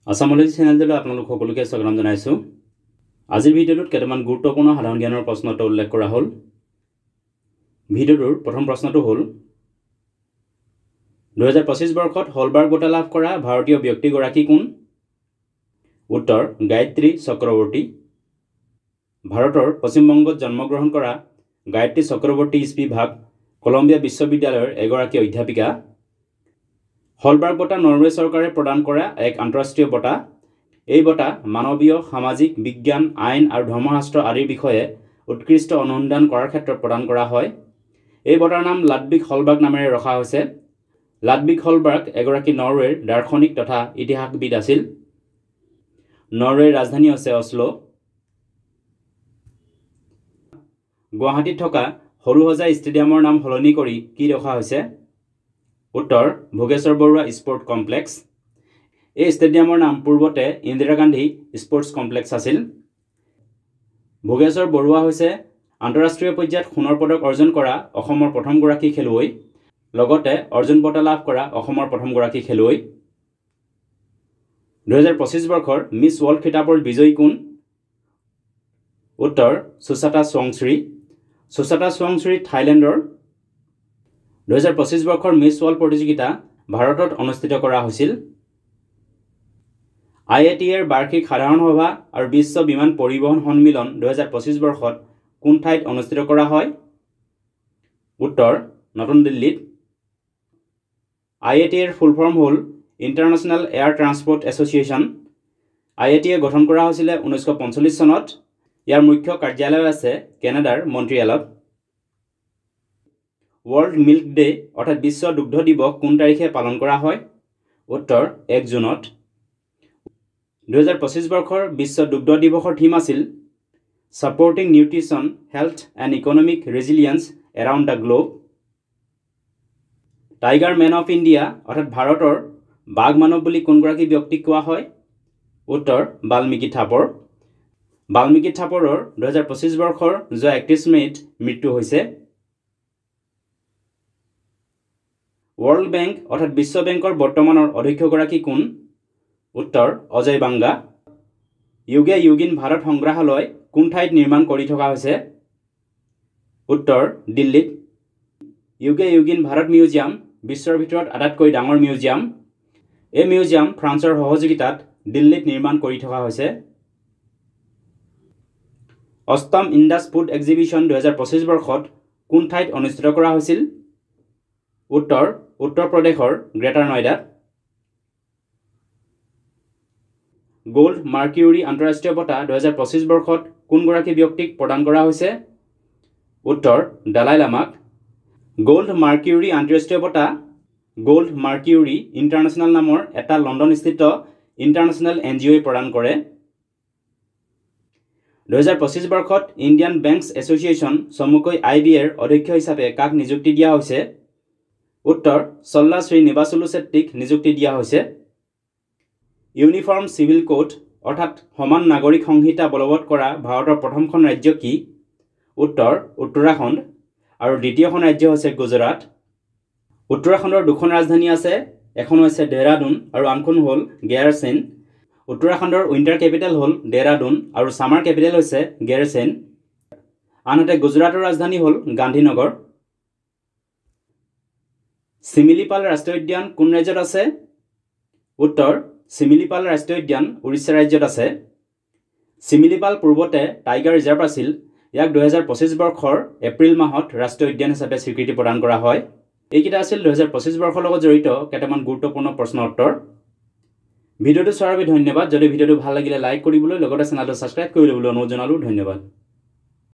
আসামলজি চেনেলটোলৈ আপোনালোক সকলোকে স্বাগতম জনাইছো। আজিৰ ভিডিঅ'টোত কেইটামান গুৰুত্বপূৰ্ণ সাধাৰণ জ্ঞানৰ প্ৰশ্নটো উল্লেখ কৰা হ'ল। ভিডিঅ'টোৰ প্ৰথম প্ৰশ্নটো হ'ল 2025 বৰ্ষত হলবাৰ্গ বঁটা লাভ কৰা ভাৰতীয় ব্যক্তিগৰাকী কোন? উত্তৰ গায়ত্ৰী চক্ৰৱৰ্তী। ভাৰতৰ পশ্চিম বংগত জন্মগ্ৰহণ কৰা গায়ত্ৰী চক্ৰৱৰ্তী স্পিভাক কলম্বিয়া বিশ্ববিদ্যালয়ৰ এগৰাকী অধ্যাপিকা। হলবাৰ্গ বঁটা নৰৱে চৰকাৰে প্ৰদান কৰা এক আন্তঃৰাষ্ট্ৰীয় বঁটা। এই বঁটা মানৱীয়, সামাজিক, বিজ্ঞান, আইন আৰু ধৰ্মশাস্ত্ৰ আদিৰ বিষয়ে উৎকৃষ্ট অনুসন্ধান কৰাৰ ক্ষেত্ৰত প্ৰদান কৰা হয়। এই বঁটাৰ নাম লাডভিগ হলবাৰ্গ নামেৰে ৰখা হৈছে। লাডভিগ হলবাৰ্গ এগৰাকী নৰৱেৰ দাৰ্শনিক তথা ইতিহাসবিদ আছিল। নৰৱেৰ ৰাজধানী হৈছে অছলো। গুৱাহাটীত থকা সৰুসজাই ষ্টেডিয়ামৰ নাম সলনি কৰি কি ৰখা হৈছে? উত্তৰ ভোগেশ্বৰ বৰুৱা স্পৰ্ট কমপ্লেক্স। এই ষ্টেডিয়ামৰ নাম পূৰ্বতে ইন্দিৰা গান্ধী স্পৰ্টছ কমপ্লেক্স আছিল। ভোগেশ্বৰ বৰুৱা হৈছে আন্তঃৰাষ্ট্ৰীয় পৰ্যায়ত সোণৰ পদক অৰ্জন কৰা অসমৰ প্ৰথমগৰাকী খেলুৱৈ, লগতে অৰ্জুন বঁটা লাভ কৰা অসমৰ প্ৰথমগৰাকী খেলুৱৈ। 2025 বৰ্ষৰ মিছ ৱৰ্ল্ড খিতাপৰ বিজয়ী কোন? উত্তৰ সুচাতা চুৱাংচুৰী। সুচাতা চুৱাংচুৰী থাইলেণ্ডৰ। 2025 বৰ্ষৰ মিছ ৱৰ্ল্ড প্ৰতিযোগিতা ভাৰতত অনুষ্ঠিত কৰা হৈছিল। IATAৰ বাৰ্ষিক সাধাৰণ সভা আৰু বিশ্ব বিমান পৰিবহণ সন্মিলন 2025 বৰ্ষত কোন ঠাইত অনুষ্ঠিত কৰা হয়? উত্তৰ নতুন দিল্লীত। IATAৰ ফুল ফৰ্ম হ'ল international air transport association. IATA গঠন কৰা হৈছিলে 1945 চনত। ইয়াৰ মুখ্য কাৰ্যালয় আছে কেনাডাৰ মন্ট্ৰিয়েলত। ৱৰ্ল্ড মিল্ক ডে অৰ্থাৎ বিশ্ব দুগ্ধ দিৱস কোন তাৰিখে পালন কৰা হয়? উত্তৰ 1 জুনত। 2025 বৰ্ষৰ বিশ্ব দুগ্ধ দিৱসৰ থিম আছিল supporting nutrition, health and economic resilience around the globe. Tiger men of India অৰ্থাৎ ভাৰতৰ বাঘ মানৱ বুলি কোনগৰাকী ব্যক্তিক কোৱা হয়? উত্তৰ বাল্মীকি থাপৰ। বাল্মীকি থাপৰৰ 2025 বৰ্ষৰ যোৱা 31 মে'ত মৃত্যু হৈছে। ৱৰ্ল্ড বেংক অৰ্থাৎ বিশ্ব বেংকৰ বৰ্তমানৰ অধ্যক্ষগৰাকী কোন? উত্তৰ অজয় বাংগা। য়োগে য়োগিন ভাৰত সংগ্ৰহালয় কোন ঠাইত নিৰ্মাণ কৰি থকা হৈছে? উত্তৰ দিল্লীত। য়োগে য়োগিন ভাৰত মিউজিয়াম বিশ্বৰ ভিতৰত আটাইতকৈ ডাঙৰ মিউজিয়াম। এই মিউজিয়াম ফ্ৰান্সৰ সহযোগিতাত দিল্লীত নিৰ্মাণ কৰি থকা হৈছে। অষ্টম ইণ্ডাছ ফুড এক্সিবিশ্যন 2025 বৰ্ষত কোন ঠাইত অনুষ্ঠিত কৰা হৈছিল? উত্তৰ উত্তৰ প্ৰদেশৰ গ্ৰেটাৰ নয়ডাত। গোল্ড মাৰ্কিউৰী আন্তঃৰাষ্ট্ৰীয় বঁটা 2025 বৰ্ষত কোনগৰাকী ব্যক্তিক প্ৰদান কৰা হৈছে? উত্তৰ দালাই লামাক। গোল্ড মাৰ্কিউৰী আন্তঃৰাষ্ট্ৰীয় বঁটা গোল্ড মাৰ্কিউৰী ইণ্টাৰনেশ্যনেল নামৰ এটা লণ্ডনস্থিত ইণ্টাৰনেশ্যনেল NGOই প্ৰদান কৰে। 2025 বৰ্ষত ইণ্ডিয়ান বেংকছ এছ'চিয়েশ্যন চমুকৈ IBAৰ অধ্যক্ষ হিচাপে কাক নিযুক্তি দিয়া হৈছে? উত্তৰ চল্লা শ্ৰী নিবাসুলু চেট্টিক নিযুক্তি দিয়া হৈছে। ইউনিফৰ্ম চিভিল কোড অৰ্থাৎ সমান নাগৰিক সংহিতা বলবৎ কৰা ভাৰতৰ প্ৰথমখন ৰাজ্য কি? উত্তৰ উত্তৰাখণ্ড। আৰু দ্বিতীয়খন ৰাজ্য হৈছে গুজৰাট। উত্তৰাখণ্ডৰ দুখন ৰাজধানী আছে, এখন হৈছে দেহৰাদুন আৰু আনখন হ'ল গেয়াৰচেন। উত্তৰাখণ্ডৰ উইণ্টাৰ কেপিটেল হ'ল দেহৰাদুন আৰু ছামাৰ কেপিটেল হৈছে গেৰচেন। আনহাতে গুজৰাটৰ ৰাজধানী হ'ল গান্ধীনগৰ। চিমিলিপাল ৰাষ্ট্ৰীয় উদ্যান কোন ৰাজ্যত আছে? উত্তৰ চিমিলিপাল ৰাষ্ট্ৰীয় উদ্যান উৰিষ্যা ৰাজ্যত আছে। চিমিলিপাল পূৰ্বতে টাইগাৰ ৰিজাৰ্ভ আছিল। ইয়াক 2025 বৰ্ষৰ এপ্ৰিল মাহত ৰাষ্ট্ৰীয় উদ্যান হিচাপে স্বীকৃতি প্ৰদান কৰা হয়। এইকেইটা আছিল 2025 বৰ্ষৰ লগত জড়িত কেইটামান গুৰুত্বপূৰ্ণ প্ৰশ্ন উত্তৰ। ভিডিঅ'টো চোৱাৰ বাবে ধন্যবাদ। যদি ভিডিঅ'টো ভাল লাগিলে লাইক কৰিবলৈ লগতে চেনেলটো ছাবস্ক্ৰাইব কৰি ল'বলৈ অনুৰোধ জনালোঁ। ধন্যবাদ।